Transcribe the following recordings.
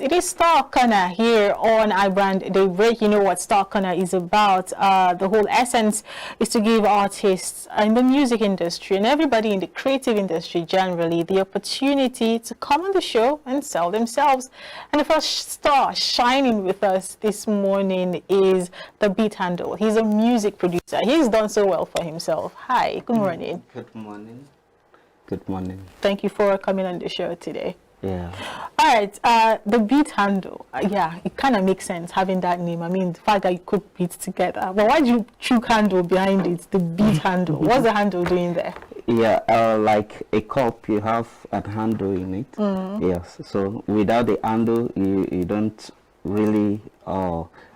It is Star Corner here on iBrand Daybreak. You know what Star Corner is about. The whole essence is to give artists in the music industry and everybody in the creative industry generally the opportunity to come on the show and sell themselves. And the first star shining with us this morning is the Beat Handle. He's a music producer. He's done so well for himself. Hi, good morning. Good morning. Good morning. Thank you for coming on the show today. Yeah. All right, the Beat Handle. Yeah, it kind of makes sense having that name. I mean, the fact that you could beat together. But why do you choose handle behind it, the Beat Handle? What's the handle doing there? Yeah, like a cup, you have a handle in it. Yes. So without the handle, you don't really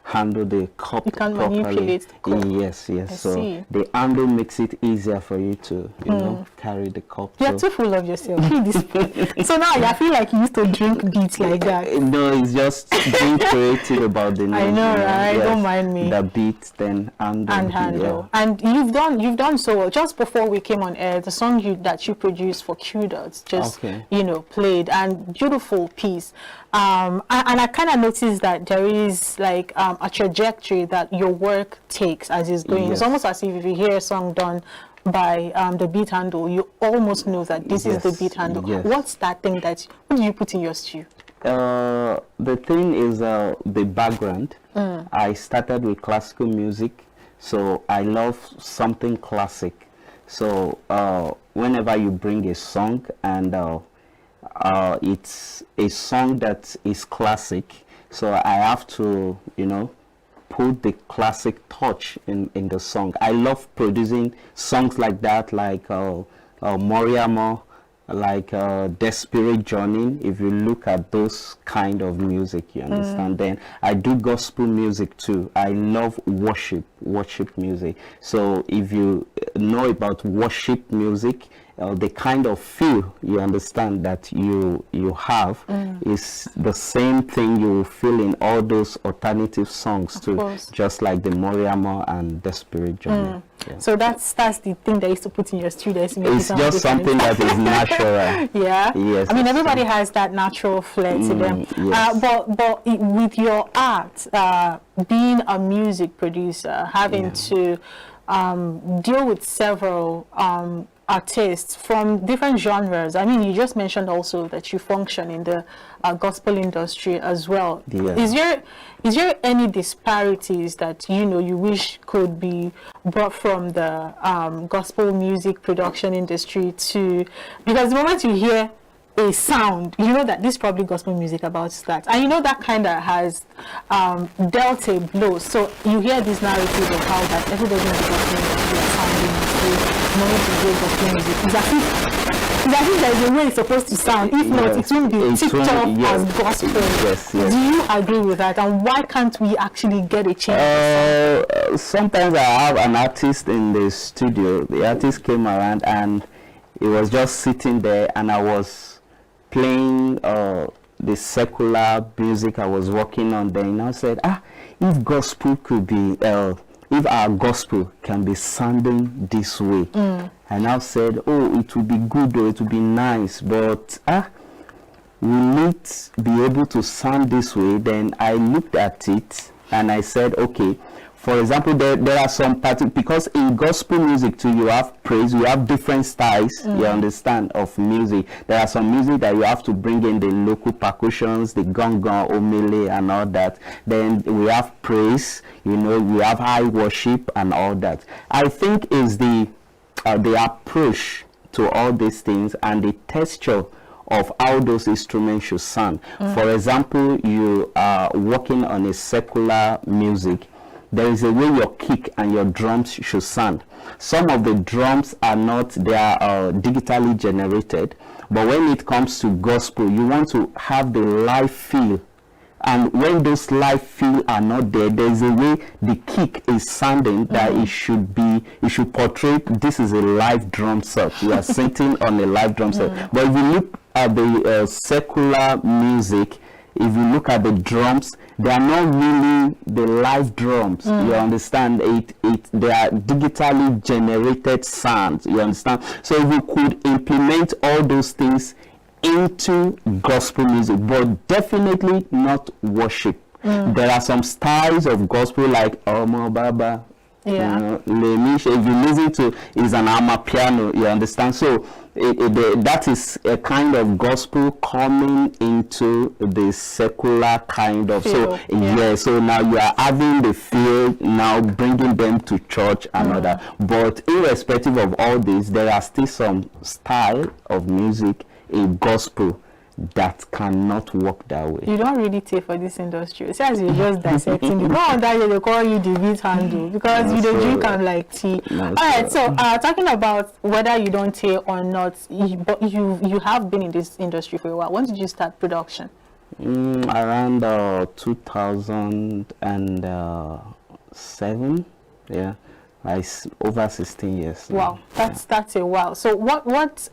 handle the cup You can properly. manipulate the cup. Yes, yes. I So see. the handle makes it easier for you to, you know, carry the cup. You're too full of yourself. So now I feel like you used to drink beats like that. No, it's just being creative about the name. I know, right? Yes. Don't mind me. The beat, then handle. And handle. Yeah. And you've done so well. Just before we came on air, the song that you produced for Qdot just played, and beautiful piece. And I kind of noticed that there is like a trajectory that your work takes as it's going. Yes. It's almost as if you hear a song done by the Beat Handle, you almost know that this is the Beat Handle. Yes. What's that thing what do you put in your stew? The thing is the background. I started with classical music, so I love something classic. So whenever you bring a song and it's a song that is classic, so I have to, you know, put the classic touch in the song. I love producing songs like that, like Moriamo, like Desperate Journey. If you look at those kind of music, you understand. Then I do gospel music too. I love worship music. So if you know about worship music, the kind of feel, you understand, that you have is the same thing you will feel in all those alternative songs too, just like the Moriamo and Desperate Journey. Yeah. So that's the thing that you used to put in your studio. It's just something that is natural. Yeah. Yes. I mean, everybody has that natural flair to them. Yes. But with your art, being a music producer, having to deal with several artists from different genres. I mean, you just mentioned also that you function in the gospel industry as well. Yeah. Is there any disparities that you wish could be brought from the gospel music production industry to, because the moment you hear a sound, you know that this is probably gospel music about that, and you know that kind of has dealt a blow. So you hear this narrative of how that everybody in the gospel industry is sounding money to do gospel music. It's as if there is a way it's supposed to sound. If not, it won't be ticked off as gospel. Yes. Do you agree with that? And why can't we actually get a change? Sometimes I have an artist in the studio. The artist came around and he was just sitting there, and I was playing the secular music I was working on then. I said, if gospel could be if our gospel can be sounding this way, and I said, it would be good, or it would be nice, but we need to be able to sound this way. Then I looked at it and I said, okay, for example, there are some because in gospel music too, you have praise, you have different styles, you understand, of music. There are some music that you have to bring in the local percussions, the gong, omele and all that. Then we have praise, we have high worship and all that. I think is the approach to all these things and the texture of how those instruments should sound. For example, you are working on a secular music. There is a way your kick and your drums should sound. Some of the drums are not, they are digitally generated, but when it comes to gospel, you want to have the live feel. And when those live feel are not there, there's a way the kick is sounding that it should portray this is a live drum set. You are sitting on a live drum set. But if you look at the secular music, if you look at the drums, they are not really the live drums. You understand? They are digitally generated sounds. You understand? So if you could implement all those things into gospel music, but definitely not worship. There are some styles of gospel like Omo Baba, Yeah. Lemisha. If you listen to, is an amapiano, you understand? So that is a kind of gospel coming into the secular kind of. Feel, So yeah, so now you are having the feel, now bringing them to church and all that. But irrespective of all this, there are still some style of music in gospel that cannot work that way. You don't really take for this industry. See, as you just dissecting, you go on that year, they call you the beat handle because you don't drink and like tea. All right, so talking about whether you don't take or not, but you have been in this industry for a while. When did you start production? Around 2007, yeah, like over 16 years. Wow, that's a while. So what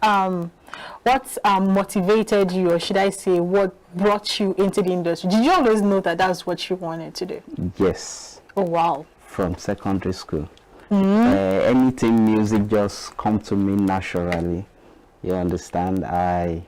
motivated you, or should I say, what brought you into the industry? Did you always know that that's what you wanted to do? Yes. Oh wow. From secondary school. Anything music just come to me naturally. You understand? I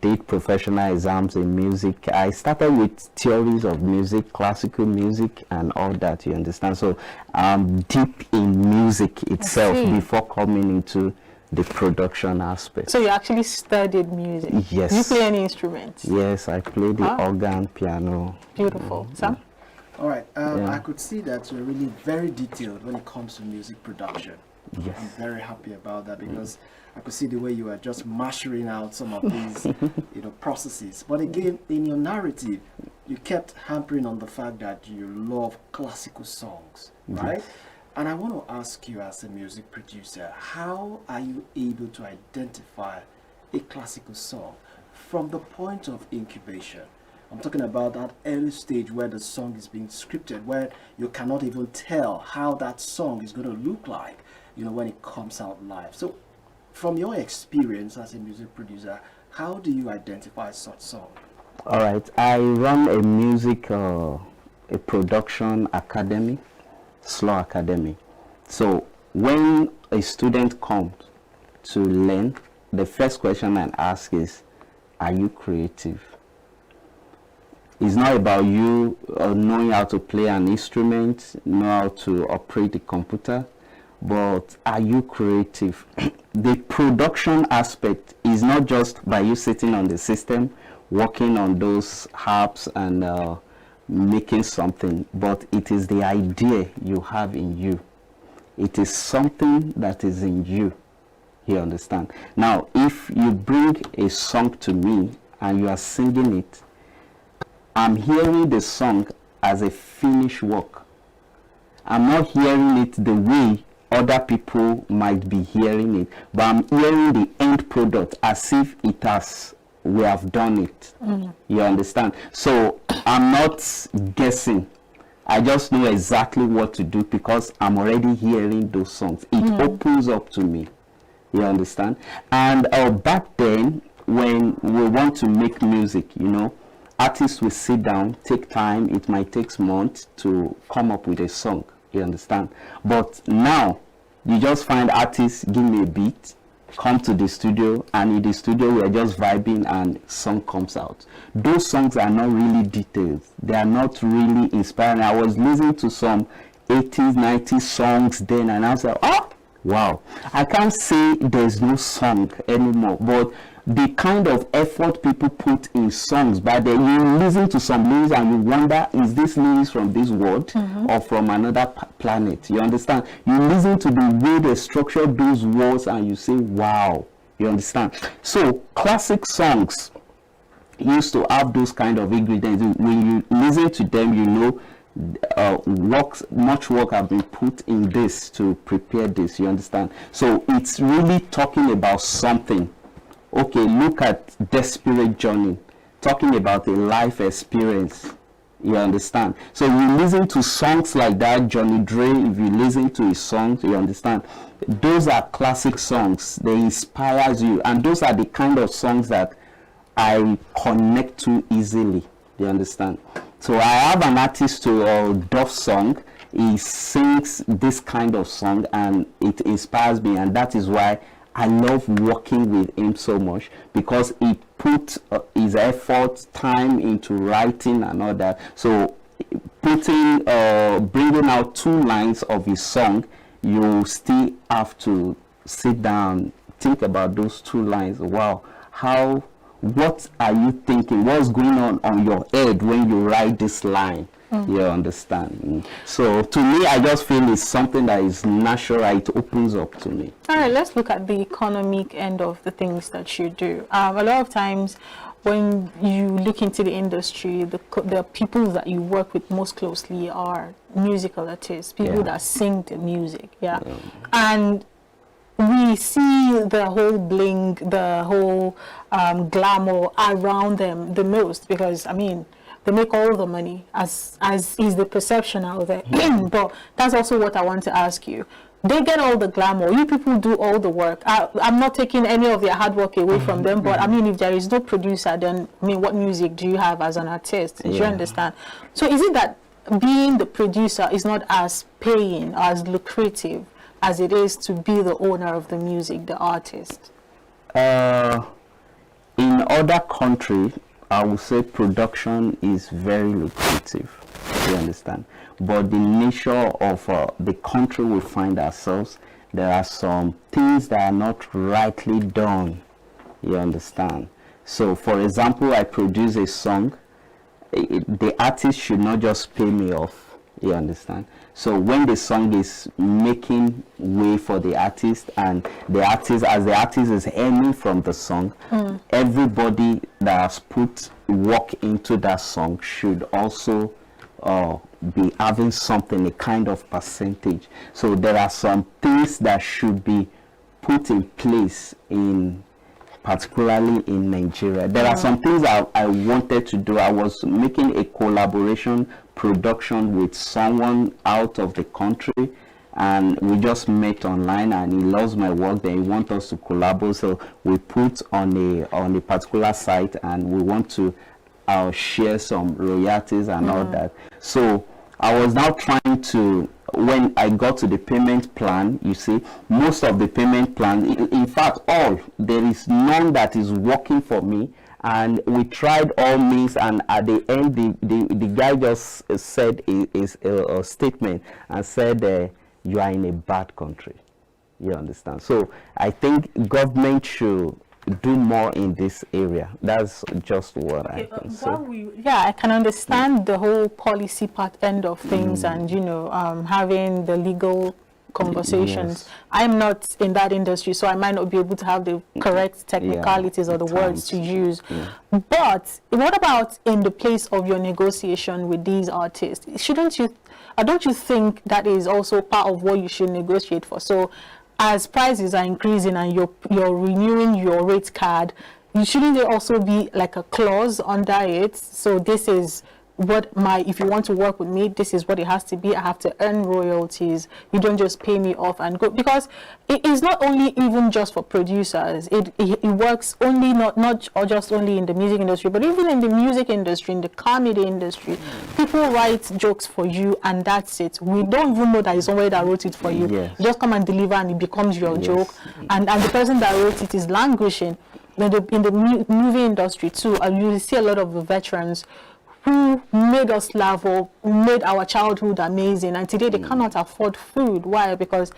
did professional exams in music. I started with theories of music, classical music and all that, you understand? So I'm deep in music itself before coming into the production aspect. So you actually studied music? Yes. Do you play any instruments? Yes, I play the organ, piano. Beautiful. Sam? All right, I could see that you're really very detailed when it comes to music production. Yes. I'm very happy about that because I could see the way you are just mashing out some of these, processes. But again, in your narrative, you kept hampering on the fact that you love classical songs, right? Yes. And I want to ask you, as a music producer, how are you able to identify a classical song from the point of incubation? I'm talking about that early stage where the song is being scripted, where you cannot even tell how that song is going to look like, when it comes out live. So from your experience as a music producer, how do you identify such song? All right, I run a music, a production academy, Slow Academy. So when a student comes to learn, the first question I ask is, are you creative? It's not about you knowing how to play an instrument, know how to operate the computer, but are you creative? The production aspect is not just by you sitting on the system, working on those harps and making something, but it is the idea you have in you. It is something that is in you. You understand? Now, if you bring a song to me and you are singing it, I'm hearing the song as a finished work. I'm not hearing it the way other people might be hearing it, but I'm hearing the end product as if we have done it. You understand? So I'm not guessing. I just know exactly what to do because I'm already hearing those songs. It opens up to me. You understand? And back then, when we want to make music, artists will sit down, take time. It might take months to come up with a song. You understand? But now, you just find artists, give me a beat, come to the studio, and in the studio we are just vibing and song comes out. Those songs are not really detailed. They are not really inspiring. I was listening to some 80s, 90s songs then, and I was like, oh, wow. I can't say there's no song anymore, but the kind of effort people put in songs, but then you listen to some lyrics and you wonder, is this lyrics from this world or from another planet? You understand? You listen to the way they structure those words and you say, wow. You understand? So classic songs used to have those kind of ingredients. When you listen to them, you know much work have been put in this to prepare this. You understand? So it's really talking about something. Okay, look at Desperate Journey, talking about a life experience. You understand? So you listen to songs like that, Johnny Dre, if you listen to his songs, you understand? Those are classic songs. They inspire you. And those are the kind of songs that I connect to easily. You understand? So I have an artist to Duff song. He sings this kind of song and it inspires me. And that is why I love working with him so much because he put his effort, time into writing and all that. So bringing out 2 lines of his song, you still have to sit down, think about those 2 lines. Wow, what are you thinking? What's going on your head when you write this line? You understand? So to me, I just feel it's something that is natural. It opens up to me. All right, let's look at the economic end of the things that you do. A lot of times when you look into the industry, the people that you work with most closely are musical artists, people that sing the music. And we see the whole bling, the whole glamour around them the most, because I mean, they make all the money, as is the perception out there. But that's also what I want to ask you. They get all the glamour. You people do all the work. I'm not taking any of their hard work away from them, but I mean, if there is no producer, then I mean, what music do you have as an artist? Do you understand? So is it that being the producer is not as paying, as lucrative as it is to be the owner of the music, the artist? In other countries, I would say production is very lucrative. You understand? But the nature of the country we find ourselves, there are some things that are not rightly done. You understand? So, for example, I produce a song. The artist should not just pay me off. You understand? So when the song is making way for the artist, and the artist, as the artist is earning from the song, everybody that has put work into that song should also be having something, a kind of percentage. So there are some things that should be put in place particularly in Nigeria. There are some things I wanted to do. I was making a collaboration production with someone out of the country, and we just met online, and he loves my work. Then he wants us to collaborate, so we put on a particular site, and we want to share some royalties and all that. So I was now trying to, when I got to the payment plan, you see, most of the payment plan, in fact, there is none that is working for me. And we tried all means, and at the end, the guy just said a statement and said, you are in a bad country. You understand? So I think government should do more in this area. That's just what I can say. I can understand the whole policy part end of things, and having the legal conversations. I'm not in that industry, so I might not be able to have the correct technicalities or the words to use. But what about in the place of your negotiation with these artists? Don't you think that is also part of what you should negotiate for? So as prices are increasing and you're renewing your rate card, shouldn't there also be like a clause under it? So this is what if you want to work with me, this is what it has to be. I have to earn royalties. You don't just pay me off and go, because it is not only even just for producers. It works only not or just only in the music industry, but even in the music industry, in the comedy industry. People write jokes for you, and that's it. We don't even know that it's somebody that wrote it for you. You just come and deliver, and it becomes your joke, and the person that wrote it is languishing. In the movie industry too, you see a lot of the veterans who made us laugh or made our childhood amazing, and today they cannot afford food. Why? Because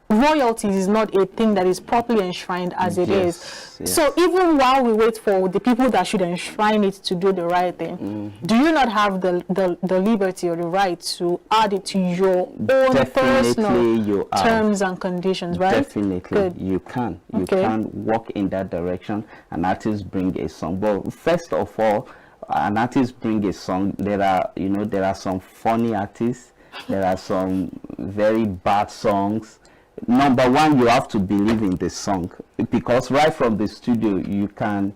royalties is not a thing that is properly enshrined as it is. So even while we wait for the people that should enshrine it to do the right thing, do you not have the liberty or the right to add it to your own personal terms and conditions, right? Definitely. You can. You can walk in that direction. An artist bring a song. But first of all, an artist bring a song. There are some funny artists. There are some very bad songs. Number one, you have to believe in the song, because right from the studio you can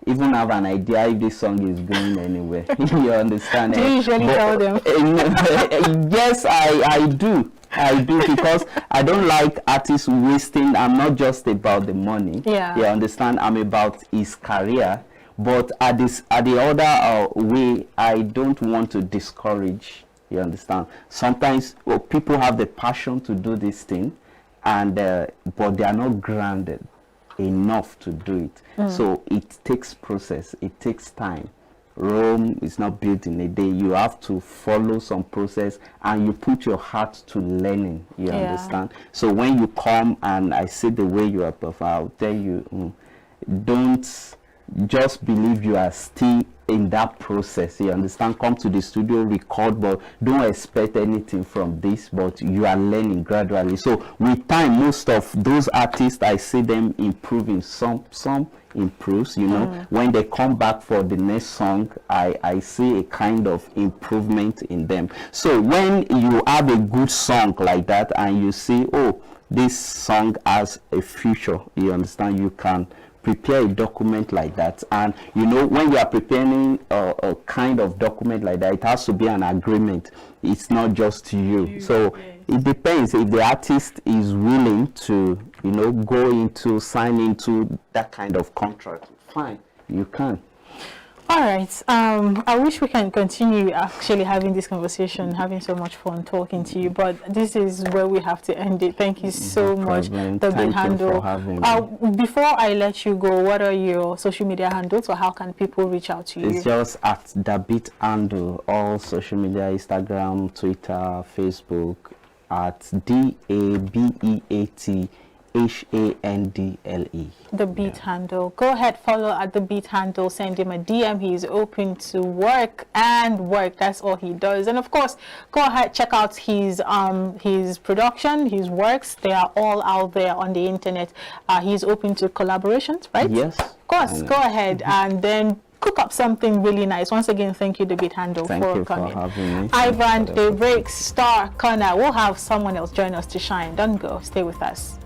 even have an idea if this song is going anywhere. You understand? Do you usually tell them? Yes, I do, because I don't like artists wasting. I'm not just about the money. You understand? I'm about his career. But at the other way, I don't want to discourage. You understand? Sometimes people have the passion to do this thing, and but they are not grounded enough to do it. So it takes process, it takes time. Rome is not built in a day. You have to follow some process, and you put your heart to learning. You understand? So when you come and I see the way you are performing, I'll tell you, don't just believe you are still in that process. You understand? Come to the studio, record, but don't expect anything from this, but you are learning gradually. So with time, most of those artists, I see them improving. Some improves, you know. When they come back for the next song, I see a kind of improvement in them. So when you have a good song like that and you see, oh, this song has a future, you understand, you can prepare a document like that. And you know, when you are preparing a kind of document like that, it has to be an agreement. It's not just you. So it depends if the artist is willing to, you know, go into, sign into that kind of contract. Fine, you can. All right. I wish we can continue actually having this conversation, having so much fun talking to you, but this is where we have to end it. Thank you so much, the Beat Handle. Before I let you go, what are your social media handles, or how can people reach out to you? It's just at the Beat Handle, all social media, Instagram, Twitter, Facebook, at DABEAT HANDLE. The Beat Handle. Go ahead, follow at the Beat Handle, send him a DM. He is open to work and work. That's all he does. And of course, go ahead, check out his production, his works. They are all out there on the internet. He's open to collaborations, right? Yes. Of course, go ahead and then cook up something really nice. Once again, thank you, the Beat Handle, for coming. For having me. Ivan, Daybreak, Star, Connor. We'll have someone else join us to shine. Don't go. Stay with us.